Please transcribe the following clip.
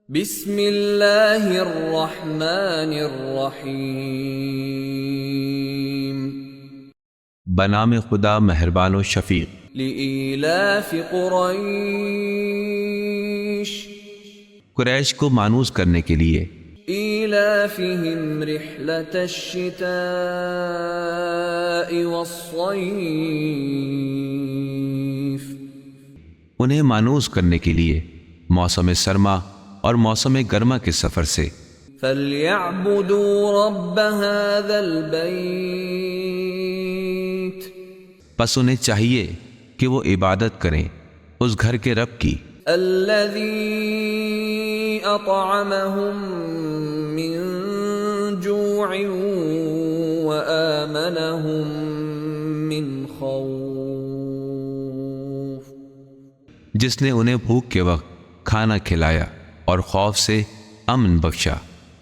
بسم اللہ الرحمن الرحیم بنام خدا مہربان و شفیق۔ لإیلاف قریش قریش کو مانوس کرنے کے لیے، ایلافہم رحلة الشتاء والصیف انہیں مانوس کرنے کے لیے موسم سرما اور موسم گرما کے سفر سے۔ فَلْيَعْبُدُوا رَبَّ هَذَا الْبَيْتِ پس انہیں چاہیے کہ وہ عبادت کریں اس گھر کے رب کی، الَّذِي أَطْعَمَهُم مِّن جُوعٍ وَآمَنَهُم مِّن خَوْفٍ جس نے انہیں بھوک کے وقت کھانا کھلایا اور خوف سے امن بخشا۔